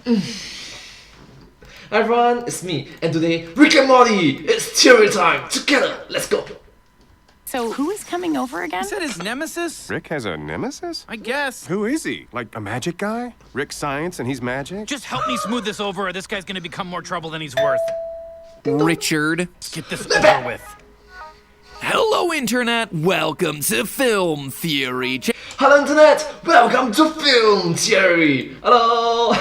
Hi everyone, it's me, and today, Rick and Morty! It's theory time! Together, let's go! So who is coming over again? Is that his nemesis? Rick has a nemesis? I guess. Who is he? Like a magic guy? Rick's science and he's magic? Just help me smooth this over or this guy's gonna become more trouble than he's worth. Richard. Let's get this over with. Hello, Internet. Welcome to Film Theory. Hello Internet! Welcome to Film Theory! Hello!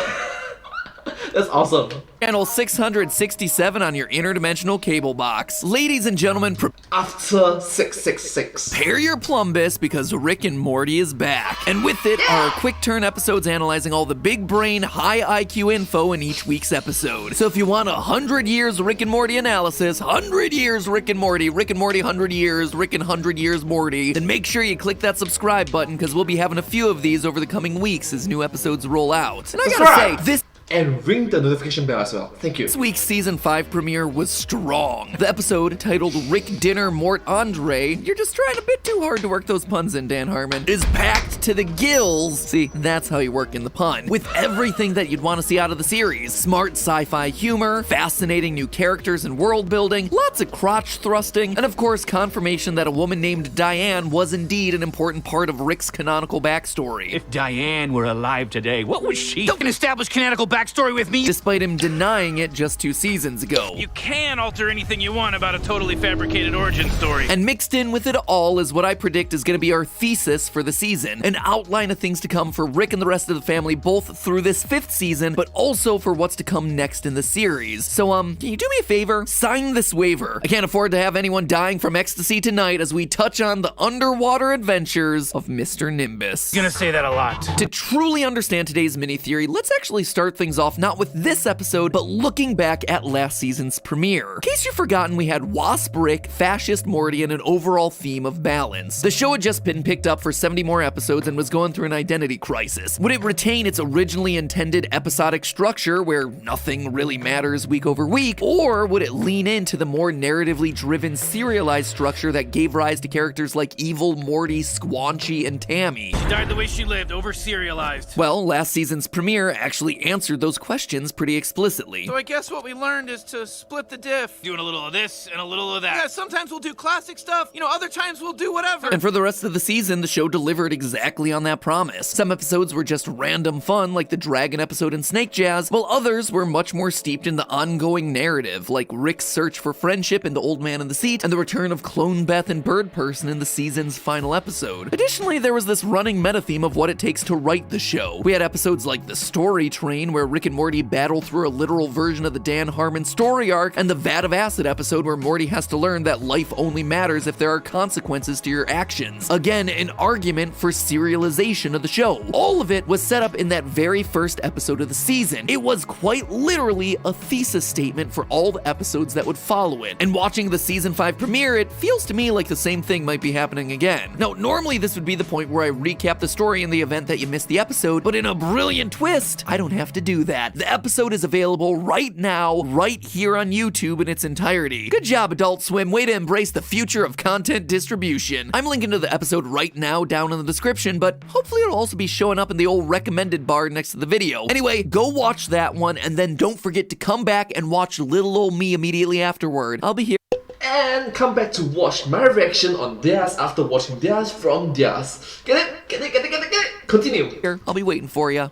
That's awesome. Channel 667 on your interdimensional cable box. Ladies and gentlemen, After 666. prepare your plumbus because Rick and Morty is back. And with it are quick turn episodes analyzing all the big brain, high IQ info in each week's episode. So if you want 100 years Rick and Morty analysis, 100 years Rick and Morty, 100 years, Rick and 100 years Morty, then make sure you click that subscribe button because we'll be having a few of these over the coming weeks as new episodes roll out. And I gotta say, this And ring the notification bell as well. Thank you. This week's Season 5 premiere was strong. The episode, titled Rick Dinner Mort Andre, you're just trying a bit too hard to work those puns in, Dan Harmon, is packed to the gills. See, that's how you work in the pun. With everything that you'd want to see out of the series. Smart sci-fi humor, fascinating new characters and world building, lots of crotch thrusting, and of course confirmation that a woman named Diane was indeed an important part of Rick's canonical backstory. If Diane were alive today, what would she? Don't establish canonical backstory with me. Despite him denying it just 2 seasons ago. You can alter anything you want about a totally fabricated origin story. And mixed in with it all is what I predict is going to be our thesis for the season, an outline of things to come for Rick and the rest of the family both through this 5th season, but also for what's to come next in the series. So can you do me a favor? Sign this waiver. I can't afford to have anyone dying from ecstasy tonight as we touch on the underwater adventures of Mr. Nimbus. You're gonna say that a lot. To truly understand today's mini-theory, let's actually start things off not with this episode, but looking back at last season's premiere. In case you've forgotten, we had Wasp Rick, Fascist Morty, and an overall theme of balance. The show had just been picked up for 70 more episodes and was going through an identity crisis. Would it retain its originally intended episodic structure where nothing really matters week over week, or would it lean into the more narratively driven serialized structure that gave rise to characters like Evil, Morty, Squanchy, and Tammy? She died the way she lived, over-serialized. Well, last season's premiere actually answered those questions pretty explicitly. So I guess what we learned is to split the diff. Doing a little of this and a little of that. Yeah, sometimes we'll do classic stuff, other times we'll do whatever. And for the rest of the season, the show delivered exactly on that promise. Some episodes were just random fun, like the Dragon episode in Snake Jazz, while others were much more steeped in the ongoing narrative, like Rick's search for friendship in The Old Man in the Seat, and the return of Clone Beth and Bird Person in the season's final episode. Additionally, there was this running meta theme of what it takes to write the show. We had episodes like The Story Train, where Rick and Morty battle through a literal version of the Dan Harmon story arc, and the Vat of Acid episode where Morty has to learn that life only matters if there are consequences to your actions. Again, an argument for serialization of the show. All of it was set up in that very first episode of the season. It was quite literally a thesis statement for all the episodes that would follow it. And watching the season 5 premiere, it feels to me like the same thing might be happening again. Now, normally this would be the point where I recap the story in the event that you missed the episode, but in a brilliant twist, I don't have to do that. The episode is available right now, right here on YouTube in its entirety. Good job, Adult Swim. Way to embrace the future of content distribution. I'm linking to the episode right now down in the description, but hopefully it'll also be showing up in the old recommended bar next to the video. Anyway, go watch that one, and then don't forget to come back and watch little old me immediately afterward. I'll be here. And come back to watch my reaction on theirs after watching theirs from theirs. Get it? Get it? Get it? Get it? Get it? Continue. Here, I'll be waiting for you.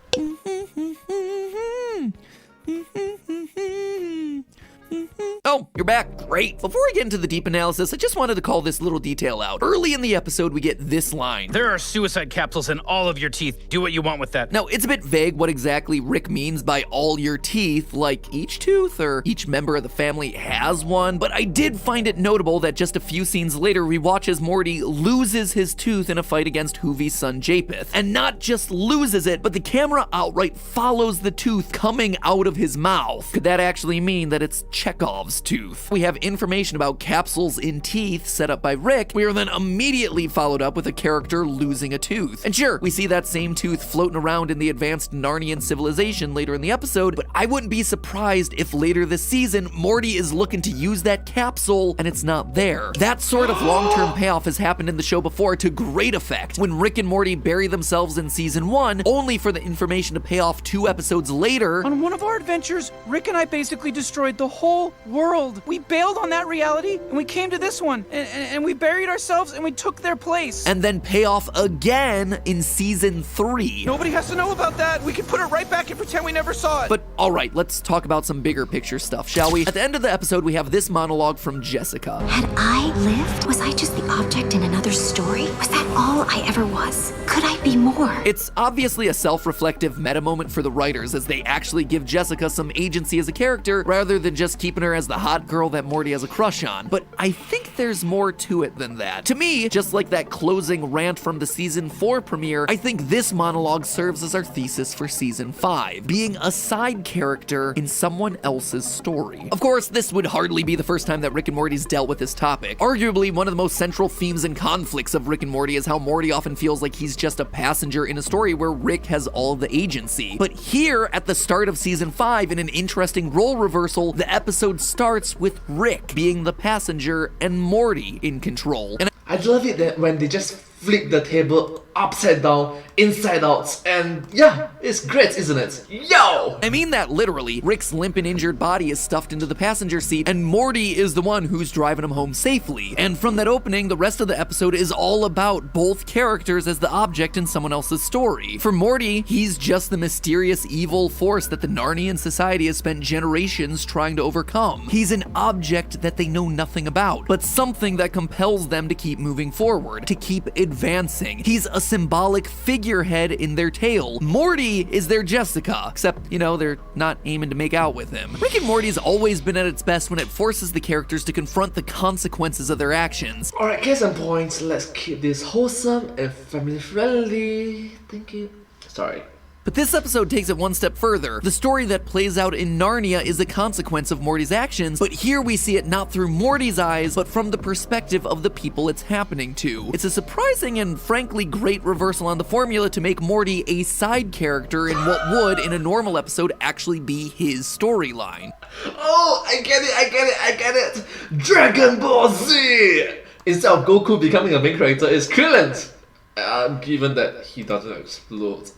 Oh, you're back. Great. Before we get into the deep analysis, I just wanted to call this little detail out. Early in the episode, we get this line. There are suicide capsules in all of your teeth. Do what you want with that. Now, it's a bit vague what exactly Rick means by all your teeth, like each tooth or each member of the family has one, but I did find it notable that just a few scenes later, we watch as Morty loses his tooth in a fight against Hoovy's son Japheth. And not just loses it, but the camera outright follows the tooth coming out of his mouth. Could that actually mean that it's Chekhov's Rick's tooth. We have information about capsules in teeth set up by Rick. We are then immediately followed up with a character losing a tooth. And sure, we see that same tooth floating around in the advanced Narnian civilization later in the episode, but I wouldn't be surprised if later this season, Morty is looking to use that capsule and it's not there. That sort of long-term payoff has happened in the show before to great effect, when Rick and Morty bury themselves in season 1, only for the information to pay off 2 episodes later. On one of our adventures, Rick and I basically destroyed the whole world. We bailed on that reality, and we came to this one, and we buried ourselves, and we took their place. And then pay off again in season 3. Nobody has to know about that. We can put it right back and pretend we never saw it. But alright, let's talk about some bigger picture stuff, shall we? At the end of the episode, we have this monologue from Jessica. Had I lived? Was I just the object in another story? Was that all I ever was? Could I be more? It's obviously a self-reflective meta moment for the writers, as they actually give Jessica some agency as a character, rather than just keeping her as the hot girl that Morty has a crush on. But I think there's more to it than that. To me, just like that closing rant from the season 4 premiere, I think this monologue serves as our thesis for season 5, being a side character in someone else's story. Of course, this would hardly be the first time that Rick and Morty's dealt with this topic. Arguably, one of the most central themes and conflicts of Rick and Morty is how Morty often feels like he's just a passenger in a story where Rick has all the agency. But here, at the start of season 5, in an interesting role reversal, the episode starts with Rick being the passenger and Morty in control. And I love it that when they just flip the table upside down, inside out, and yeah, it's great, isn't it? Yo! I mean that literally. Rick's limp and injured body is stuffed into the passenger seat, and Morty is the one who's driving him home safely. And from that opening, the rest of the episode is all about both characters as the object in someone else's story. For Morty, he's just the mysterious evil force that the Narnian society has spent generations trying to overcome. He's an object that they know nothing about, but something that compels them to keep moving forward, to keep advancing. He's a symbolic figurehead in their tale. Morty is their Jessica, except, you know, they're not aiming to make out with him. Rick and Morty's always been at its best when it forces the characters to confront the consequences of their actions. Alright, case in point, let's keep this wholesome and family friendly. Thank you. Sorry. But this episode takes it one step further. The story that plays out in Narnia is a consequence of Morty's actions, but here we see it not through Morty's eyes, but from the perspective of the people it's happening to. It's a surprising and frankly great reversal on the formula to make Morty a side character in what would, in a normal episode, actually be his storyline. Oh, I get it. Dragon Ball Z! Instead of Goku becoming a main character, it's Krillin! Given that he doesn't explode.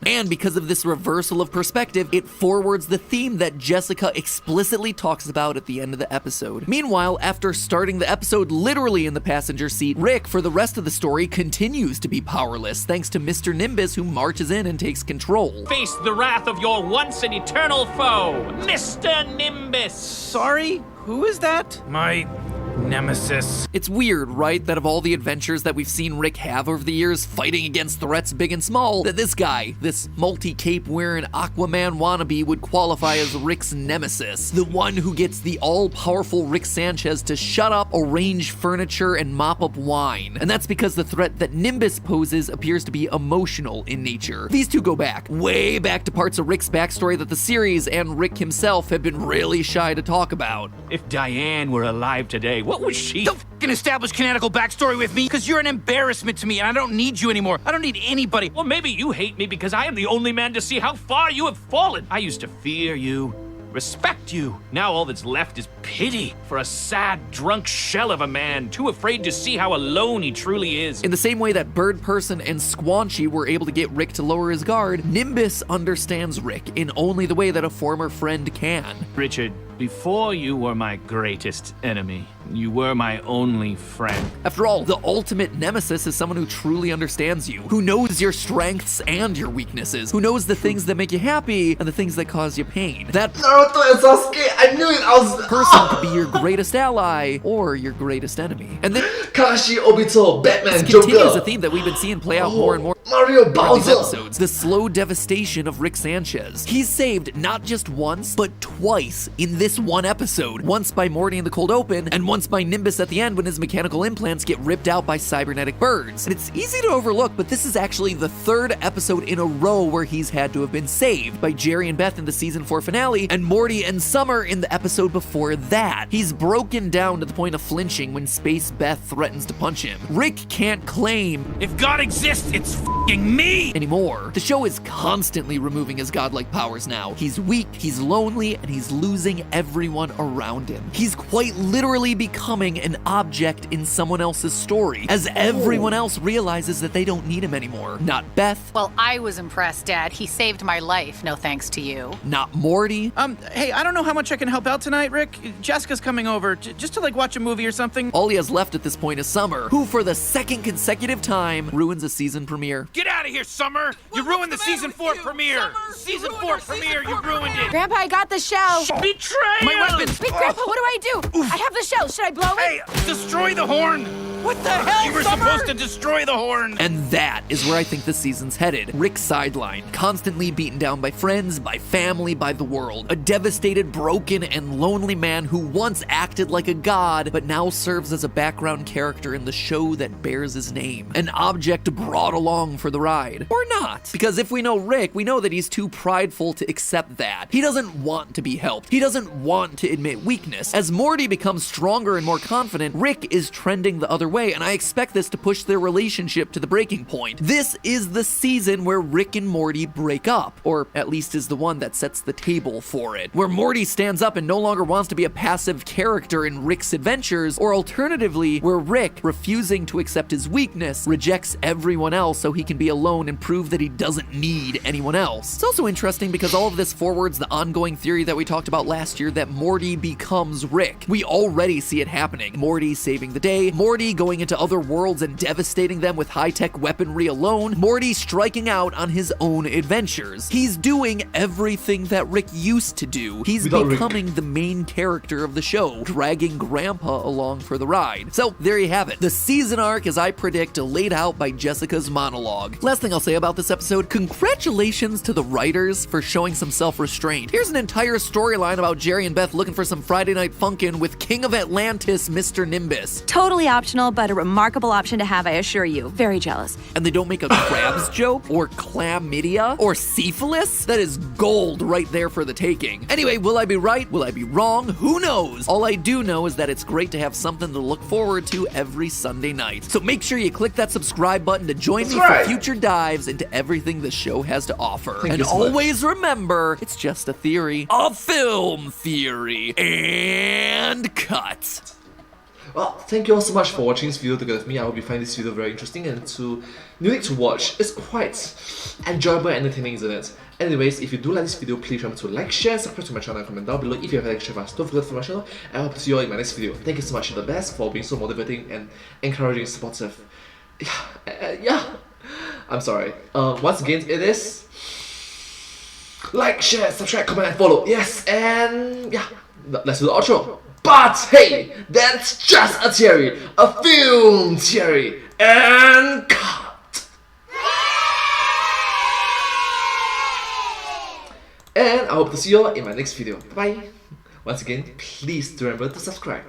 And because of this reversal of perspective, it forwards the theme that Jessica explicitly talks about at the end of the episode. Meanwhile, after starting the episode literally in the passenger seat, Rick, for the rest of the story, continues to be powerless thanks to Mr. Nimbus, who marches in and takes control. Face the wrath of your once and eternal foe, Mr. Nimbus. Sorry? Who is that? My nemesis. It's weird, right, that of all the adventures that we've seen Rick have over the years, fighting against threats big and small, that this guy, this multi-cape wearing Aquaman wannabe, would qualify as Rick's nemesis. The one who gets the all-powerful Rick Sanchez to shut up, arrange furniture, and mop up wine. And that's because the threat that Nimbus poses appears to be emotional in nature. These two go back, way back to parts of Rick's backstory that the series and Rick himself have been really shy to talk about. If Diane were alive today, what was she? Don't f***ing establish canonical backstory with me, because you're an embarrassment to me, and I don't need you anymore. I don't need anybody. Well, maybe you hate me because I am the only man to see how far you have fallen. I used to fear you, respect you. Now all that's left is pity for a sad, drunk shell of a man, too afraid to see how alone he truly is. In the same way that Bird Person and Squanchy were able to get Rick to lower his guard, Nimbus understands Rick in only the way that a former friend can. Richard, before you were my greatest enemy, you were my only friend. After all, the ultimate nemesis is someone who truly understands you, who knows your strengths and your weaknesses, who knows the things that make you happy and the things that cause you pain. That Naruto and Sasuke, I knew it, person could be your greatest ally or your greatest enemy. And then Kakashi, Obito, Batman, this Joker. continues a theme that we've been seeing play out more and more Mario throughout these Bowser. episodes. The slow devastation of Rick Sanchez. He's saved not just once, but twice in this one episode, once by Morty in the cold open, and once by Nimbus at the end when his mechanical implants get ripped out by cybernetic birds. And it's easy to overlook, but this is actually the 3rd episode in a row where he's had to have been saved by Jerry and Beth in the season 4 finale, and Morty and Summer in the episode before that. He's broken down to the point of flinching when Space Beth threatens to punch him. Rick can't claim If God exists, it's f***ing me! anymore. The show is constantly removing his godlike powers now. He's weak, he's lonely, and he's losing everyone around him. He's quite literally becoming an object in someone else's story, as everyone else realizes that they don't need him anymore. Not Beth, Well, I was impressed, Dad. He saved my life, no thanks to you. not Morty, Hey, I don't know how much I can help out tonight, Rick. Jessica's coming over just to like watch a movie or something. all he has left at this point is Summer, who for the 2nd consecutive time ruins a season premiere. Get out of here, Summer! You ruined the season 4 premiere! Season 4 premiere, you ruined it! Grandpa, I got the shell. Betrayal! My weapon! Wait, Grandpa, what do I do? I have the shell. Should I blow it? Hey, destroy the horn! What the hell, You were Summer? supposed to destroy the horn! And that is where I think the season's headed. Rick sidelined, constantly beaten down by friends, by family, by the world. A devastated, broken, and lonely man who once acted like a god, but now serves as a background character in the show that bears his name. An object brought along for the ride. Or not. Because if we know Rick, we know that he's too prideful to accept that. He doesn't want to be helped. He doesn't want to admit weakness. As Morty becomes stronger and more confident, Rick is trending the other way, and I expect this to push their relationship to the breaking point. This is the season where Rick and Morty break up, or at least is the one that sets the table for it, where Morty stands up and no longer wants to be a passive character in Rick's adventures, or alternatively, where Rick, refusing to accept his weakness, rejects everyone else so he can be alone and prove that he doesn't need anyone else. It's also interesting because all of this forwards the ongoing theory that we talked about last year that Morty becomes Rick. We already see it happening. Morty saving the day, Morty going into other worlds and devastating them with high-tech weaponry alone, Morty striking out on his own adventures. He's doing everything that Rick used to do. He's Without Rick. becoming the main character of the show, dragging Grandpa along for the ride. So there you have it. The season arc, as I predict, laid out by Jessica's monologue. Last thing I'll say about this episode, congratulations to the writers for showing some self-restraint. Here's an entire storyline about Jerry and Beth looking for some Friday Night Funkin' with King of Atlantis, Mr. Nimbus. Totally optional, but a remarkable option to have, I assure you. Very jealous. And they don't make a crabs joke or chlamydia or syphilis? That is gold right there for the taking. Anyway, will I be right? Will I be wrong? Who knows? All I do know is that it's great to have something to look forward to every Sunday night. So make sure you click that subscribe button to join me for future dives into everything the show has to offer. Thank And you so much. always remember, it's just a theory. A film theory. And cut. Well, thank you all so much for watching this video together with me. I hope you find this video very interesting and unique to watch. It's quite enjoyable and entertaining, isn't it? Anyways, if you do like this video, please remember to like, share, subscribe to my channel and comment down below if you have any extra fast. Don't forget for my channel, and I hope to see you all in my next video. Thank you so much, you're the best for being so motivating and encouraging and supportive. Yeah. I'm sorry. Once again, it is like, share, subscribe, comment, and follow. Yes, and yeah, let's do the outro. But hey, that's just a theory, a film theory, and cut. And I hope to see you all in my next video. Bye bye. Once again, please do remember to subscribe.